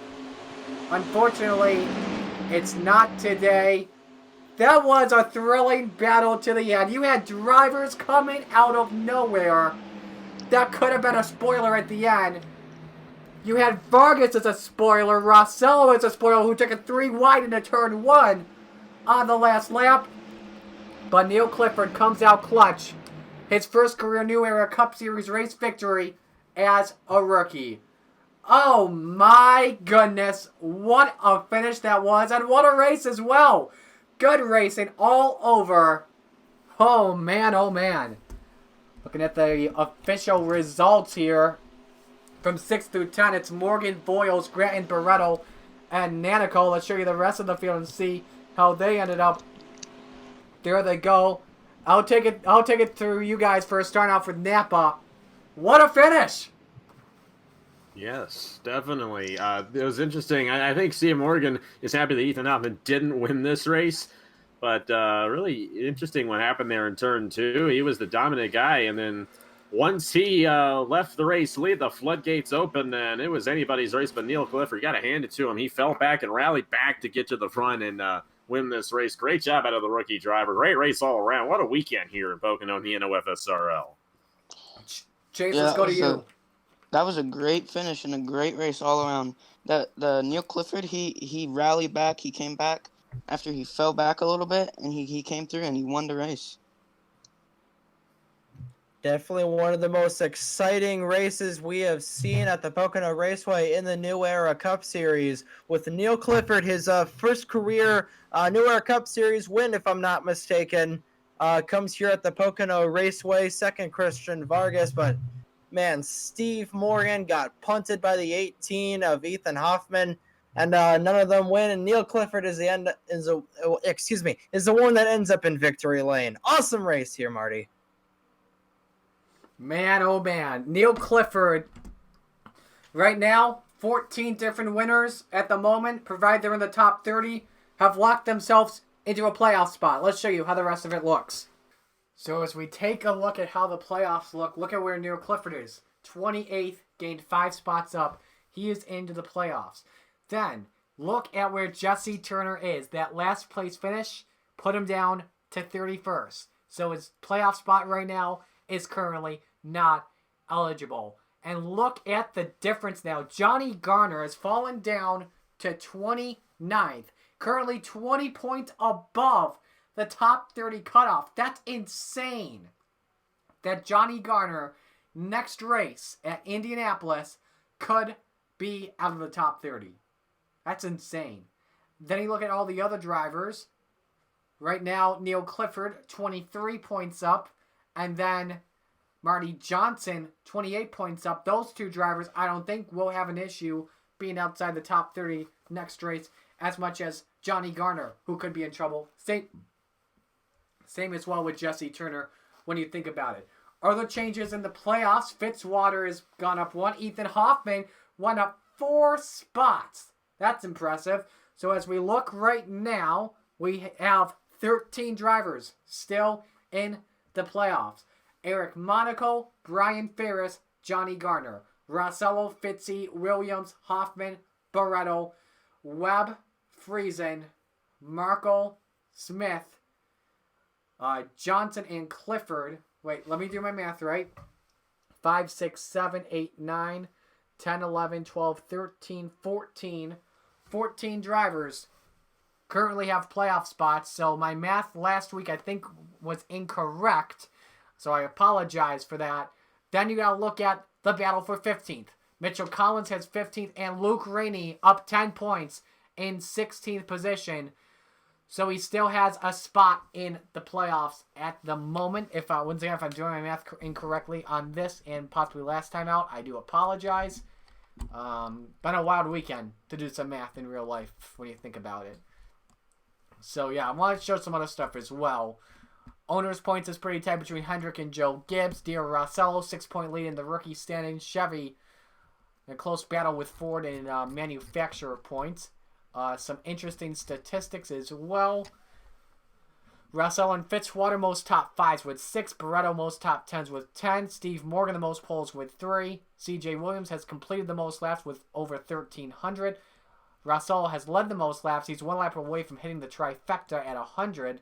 Unfortunately, it's not today. That was a thrilling battle to the end. You had drivers coming out of nowhere. That could have been a spoiler at the end. You had Vargas as a spoiler, Rossello as a spoiler, who took a 3 wide into turn 1 on the last lap. But Neil Clifford comes out clutch. His first career New Era Cup Series race victory as a rookie. Oh my goodness, what a finish that was, and what a race as well. Good racing all over. Oh man, oh man. Looking at the official results here. From 6 through 10, it's Morgan, Boyles, Granton, Barretto, and Nanico. Let's show you the rest of the field and see how they ended up. There they go. I'll take it through you guys first, starting off with Napa. What a finish! Yes, definitely. It was interesting. I think Steve Morgan is happy that Ethan Hoffman didn't win this race, but really interesting what happened there in turn 2. He was the dominant guy, and then once he left the race lead, the floodgates opened, and it was anybody's race but Neil Clifford. You got to hand it to him. He fell back and rallied back to get to the front and win this race. Great job out of the rookie driver. Great race all around. What a weekend here in Pocono in the NOFSRL. Chase, let's go to you. That was a great finish and a great race all around. The Neil Clifford, he rallied back. He came back after he fell back a little bit, and he came through and he won the race. Definitely one of the most exciting races we have seen at the Pocono Raceway in the New Era Cup Series. With Neil Clifford, his first career New Era Cup Series win, if I'm not mistaken, comes here at the Pocono Raceway. Second, Christian Vargas, but man, Steve Morgan got punted by the 18 of Ethan Hoffman, and none of them win. And Neil Clifford is the one that ends up in victory lane. Awesome race here, Marty. Man, oh man. Neil Clifford, right now, 14 different winners at the moment, provided they're in the top 30, have locked themselves into a playoff spot. Let's show you how the rest of it looks. So as we take a look at how the playoffs look at where Neil Clifford is. 28th, gained 5 spots up. He is into the playoffs. Then, look at where Jesse Turner is. That last place finish put him down to 31st. So his playoff spot right now is currently not eligible. And look at the difference now. Johnny Garner has fallen down to 29th. Currently 20 points above the top 30 cutoff. That's insane. That Johnny Garner, next race at Indianapolis, could be out of the top 30. That's insane. Then you look at all the other drivers. Right now, Neil Clifford, 23 points up. And then Marty Johnson, 28 points up. Those two drivers, I don't think will have an issue being outside the top 30 next race as much as Johnny Garner, who could be in trouble. Same as well with Jesse Turner when you think about it. Other changes in the playoffs. Fitzwater has gone up 1. Ethan Hoffman went up 4 spots. That's impressive. So as we look right now, we have 13 drivers still in the playoffs. Eric Monaco, Brian Ferris, Johnny Garner, Rossello, Fitzy, Williams, Hoffman, Barretto, Webb, Friesen, Markle, Smith, Johnson, and Clifford. Wait, let me do my math right. 5, 6, 7, 8, 9, 10, 11, 12, 13, 14. 14 drivers currently have playoff spots. So my math last week, I think, was incorrect. So I apologize for that. Then you got to look at the battle for 15th. Mitchell Collins has 15th, and Luke Rainey up 10 points in 16th position. So he still has a spot in the playoffs at the moment. Once again, if I'm doing my math incorrectly on this and possibly last time out, I do apologize. Been a wild weekend to do some math in real life when you think about it. So yeah, I want to show some other stuff as well. Owners' points is pretty tight between Hendrick and Joe Gibbs. Dio Rossello, 6-point lead in the rookie standings. Chevy, in a close battle with Ford in manufacturer points. Some interesting statistics as well. Russell and Fitzwater most top 5s with 6. Barretto most top 10s with 10. Steve Morgan the most poles with 3. CJ Williams has completed the most laps with over 1,300. Russell has led the most laps. He's 1 lap away from hitting the trifecta at 100.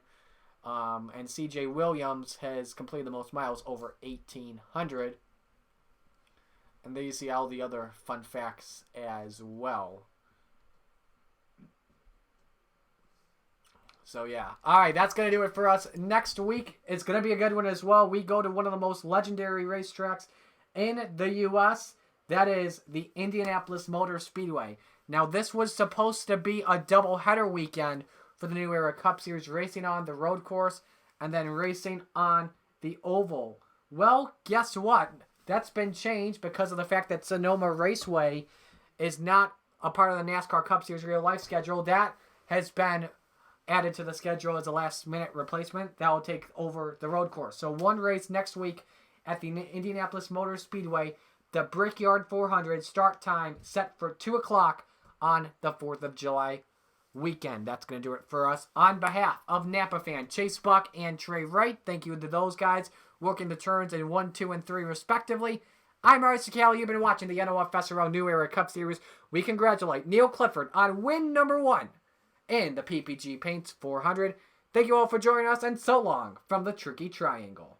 And CJ Williams has completed the most miles over 1,800. And there you see all the other fun facts as well. So yeah. Alright, that's going to do it for us. Next week, it's going to be a good one as well. We go to one of the most legendary racetracks in the U.S. That is the Indianapolis Motor Speedway. Now, this was supposed to be a doubleheader weekend for the New Era Cup Series, racing on the road course and then racing on the oval. Well, guess what? That's been changed because of the fact that Sonoma Raceway is not a part of the NASCAR Cup Series real life schedule. That has been added to the schedule as a last-minute replacement. That will take over the road course. So one race next week at the Indianapolis Motor Speedway, the Brickyard 400, start time set for 2 o'clock on the 4th of July weekend. That's going to do it for us. On behalf of Napa fan Chase Buck and Trey Wright, thank you to those guys working the turns in 1, 2, and 3 respectively. I'm Marcy Cali. You've been watching the NOFSRL New Era Cup Series. We congratulate Neil Clifford on win number 1 in the PPG Paints 400. Thank you all for joining us, and so long from the Tricky Triangle.